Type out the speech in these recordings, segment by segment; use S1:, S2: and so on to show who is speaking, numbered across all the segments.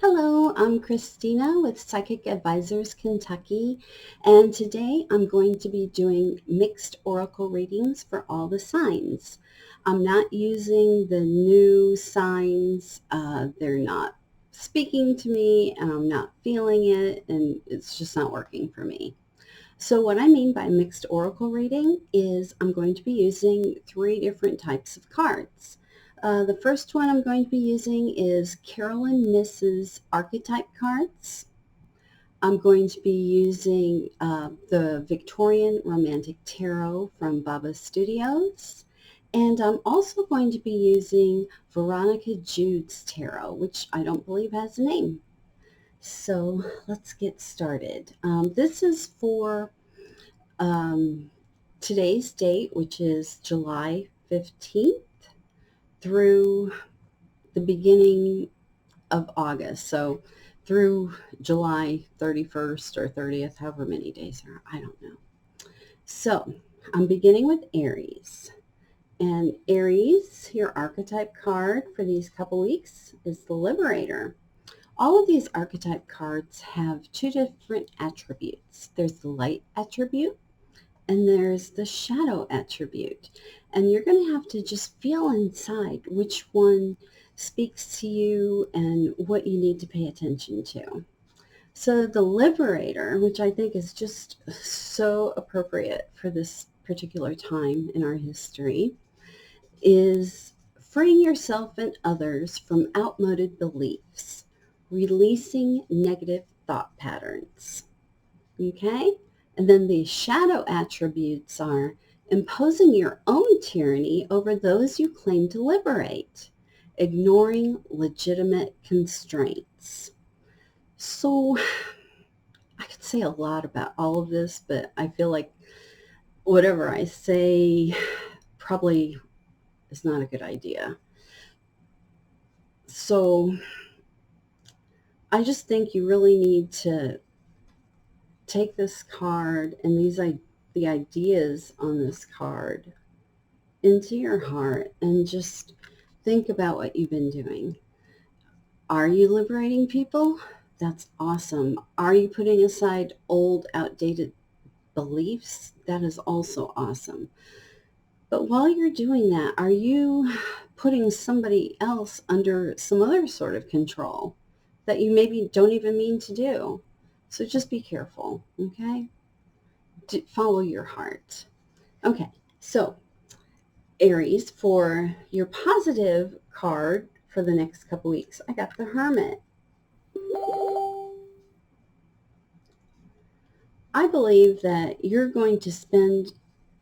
S1: Hello, I'm Christina with Psychic Advisors Kentucky, and today I'm going to be doing mixed oracle readings for all the signs. I'm not using the new signs. They're not speaking to me, and I'm not feeling it, and it's just not working for me. So what I mean by mixed oracle reading is I'm going to be using 3 different types of cards. The first one I'm going to be using is Carolyn Myss's Archetype cards. I'm going to be using the Victorian Romantic Tarot from Baba Studios. And I'm also going to be using Veronica Jude's Tarot, which I don't believe has a name. So let's get started. This is for today's date, which is July 15th through the beginning of August. So through July 31st or 30th, however many days are, I don't know. So I'm beginning with Aries. And Aries, your archetype card for these couple weeks is the Liberator. All of these archetype cards have 2 different attributes. There's the light attribute and there's the shadow attribute. And you're going to have to just feel inside which one speaks to you and what you need to pay attention to. So the Liberator, which I think is just so appropriate for this particular time in our history, is freeing yourself and others from outmoded beliefs, releasing negative thought patterns. Okay? And then the shadow attributes are imposing your own tyranny over those you claim to liberate, ignoring legitimate constraints. So I could say a lot about all of this, but I feel like whatever I say probably is not a good idea. So I just think you really need to take this card and the ideas on this card into your heart and just think about what you've been doing. Are you liberating people? That's awesome. Are you putting aside old, outdated beliefs? That is also awesome. But while you're doing that, are you putting somebody else under some other sort of control that you maybe don't even mean to do? So just be careful, okay? Follow your heart. Okay, so Aries, for your positive card for the next couple weeks, I got the Hermit. I believe that you're going to spend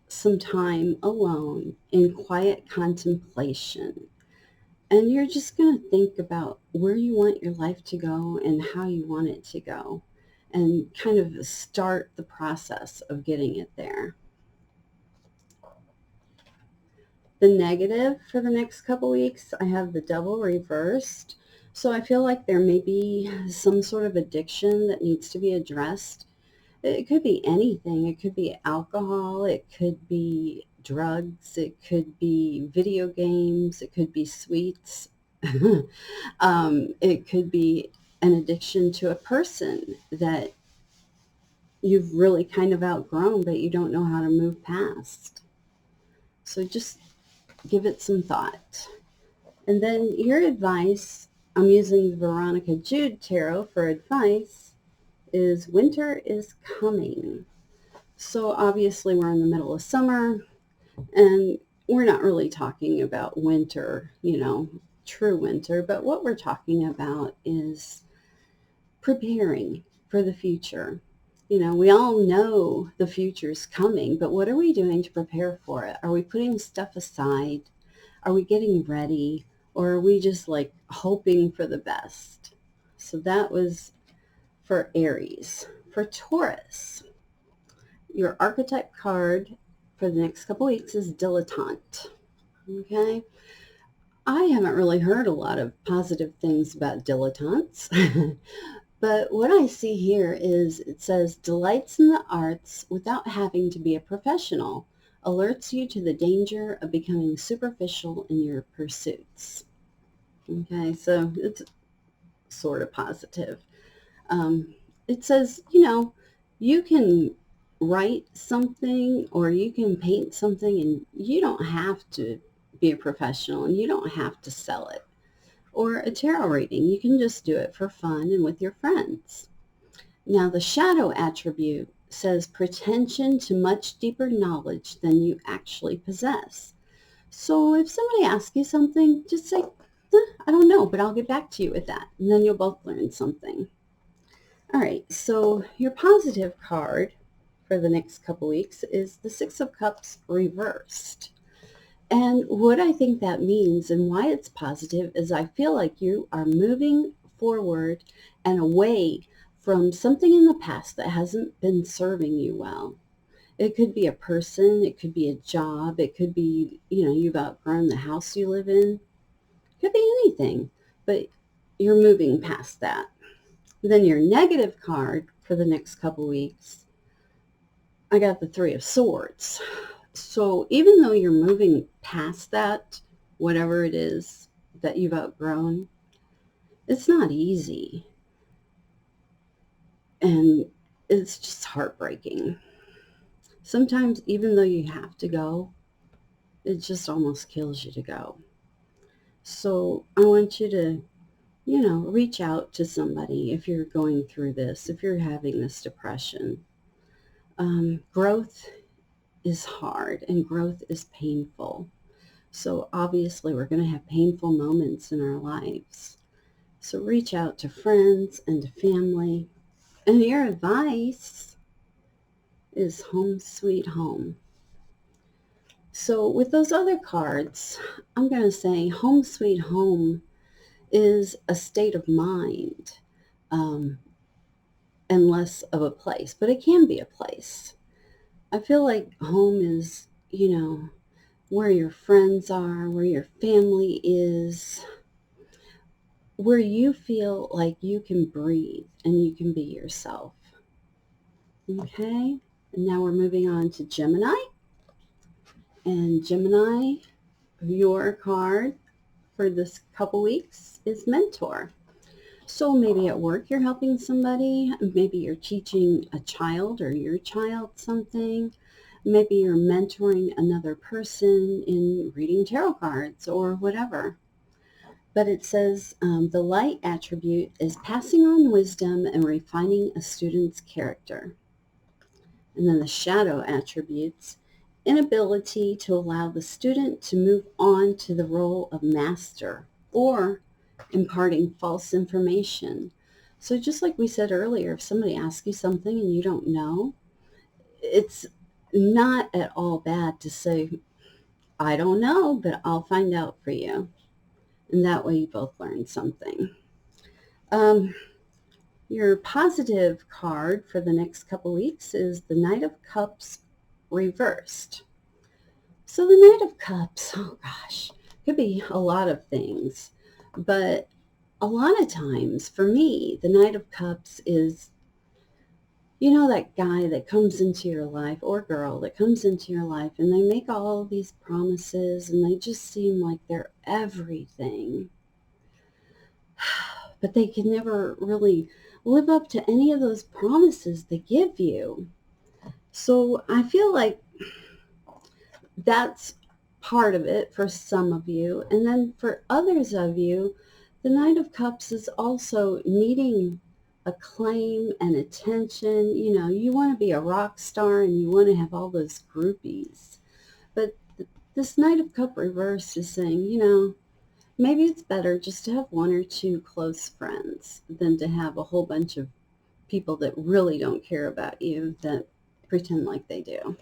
S1: some time alone in quiet contemplation. And you're just going to think about where you want your life to go and how you want it to go, and kind of start the process of getting it there. The negative for the next couple weeks, I have the Devil reversed. So I feel like there may be some sort of addiction that needs to be addressed. It could be anything. It could be alcohol. It could be drugs. It could be video games. It could be sweets. It could be an addiction to a person that you've really kind of outgrown, but you don't know how to move past. So just give it some thought. And then your advice, I'm using the Veronica Jude Tarot for advice, is winter is coming. So obviously we're in the middle of summer, and we're not really talking about winter, true winter, but what we're talking about is preparing for the future. We all know the future's coming, but what are we doing to prepare for it? Are we putting stuff aside? Are we getting ready? Or are we just like hoping for the best? So that was for Aries. For Taurus, your archetype card for the next couple weeks is Dilettante. Okay? I haven't really heard a lot of positive things about dilettantes. But what I see here is it says delights in the arts without having to be a professional, alerts you to the danger of becoming superficial in your pursuits. Okay, so it's sort of positive. It says, you know, you can write something or you can paint something and you don't have to be a professional and you don't have to sell it. Or a tarot reading, you can just do it for fun and with your friends. Now, the shadow attribute says pretension to much deeper knowledge than you actually possess. So if somebody asks you something, just say, I don't know, but I'll get back to you with that. And then you'll both learn something. All right, so your positive card for the next couple weeks is the Six of Cups reversed. And what I think that means and why it's positive is I feel like you are moving forward and away from something in the past that hasn't been serving you well. It could be a person, it could be a job, it could be, you know, you've outgrown the house you live in. It could be anything, but you're moving past that. Then your negative card for the next couple weeks, I got the Three of Swords. So even though you're moving past that, whatever it is that you've outgrown, it's not easy. And it's just heartbreaking. Sometimes even though you have to go, it just almost kills you to go. So I want you to, you know, reach out to somebody if you're going through this, if you're having this depression. Growth is hard and growth is painful. So obviously we're going to have painful moments in our lives. So reach out to friends and to family. And your advice is home sweet home. So with those other cards, I'm going to say home sweet home is a state of mind and less of a place, but it can be a place. I feel like home is, you know, where your friends are, where your family is, where you feel like you can breathe and you can be yourself. Okay, and now we're moving on to Gemini. And Gemini, your card for this couple weeks is Mentor. So maybe at work you're helping somebody, maybe you're teaching a child or your child something, maybe you're mentoring another person in reading tarot cards or whatever. But it says the light attribute is passing on wisdom and refining a student's character. And then the shadow attributes, inability to allow the student to move on to the role of master or imparting false information. So just like we said earlier, if somebody asks you something and you don't know, it's not at all bad to say, I don't know, but I'll find out for you. And that way you both learn something. Your positive card for the next couple weeks is the Knight of Cups reversed. So the Knight of Cups, oh gosh, could be a lot of things. But a lot of times, for me, the Knight of Cups is, you know, that guy that comes into your life or girl that comes into your life and they make all these promises and they just seem like they're everything. But they can never really live up to any of those promises they give you. So I feel like that's part of it for some of you. And then for others of you, the Knight of Cups is also needing acclaim and attention. You know, you want to be a rock star and you want to have all those groupies. But this Knight of Cup reverse is saying, you know, maybe it's better just to have one or two close friends than to have a whole bunch of people that really don't care about you that pretend like they do.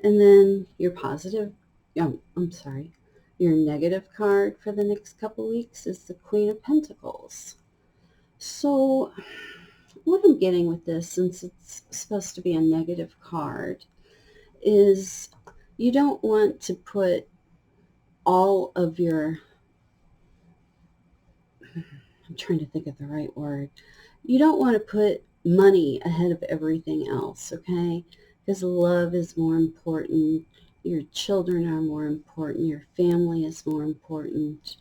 S1: And then your your negative card for the next couple weeks is the Queen of Pentacles. So what I'm getting with this, since it's supposed to be a negative card, is you don't want to put all of your, I'm trying to think of the right word. You don't want to put money ahead of everything else, okay? Because love is more important. Your children are more important. Your family is more important.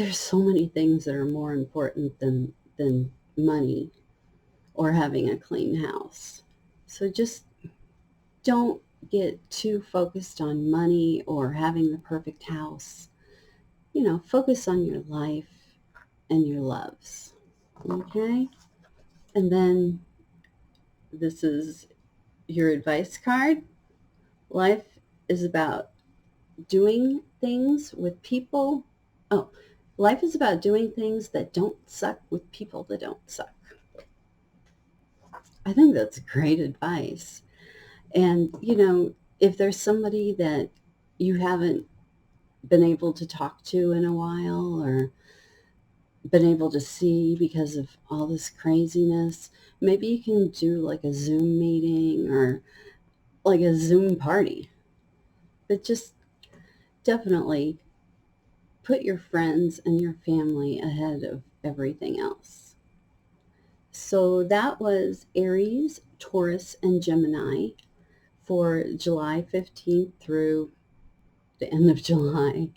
S1: there's so many things that are more important than money or having a clean house. So just don't get too focused on money or having the perfect house. Focus on your life and your loves. Okay? And then this is your advice card. Life is about doing things with people. Oh, life is about doing things that don't suck with people that don't suck. I think that's great advice. And, if there's somebody that you haven't been able to talk to in a while or been able to see because of all this craziness, maybe you can do like a Zoom meeting or like a Zoom party. But just definitely put your friends and your family ahead of everything else. So that was Aries, Taurus, and Gemini for July 15th through the end of July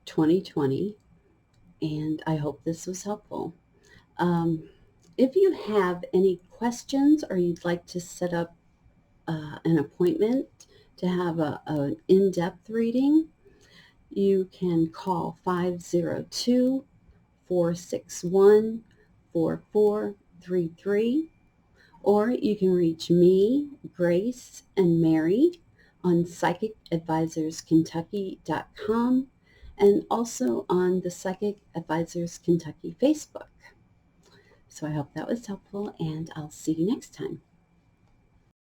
S1: 2020. And I hope this was helpful. Um, if you have any questions or you'd like to set up an appointment to have an in-depth reading, you can call 502 461 4433, or you can reach me, Grace, and Mary on psychicadvisorskentucky.com and also on the Psychic Advisors Kentucky Facebook. So I hope that was helpful, and I'll see you next time.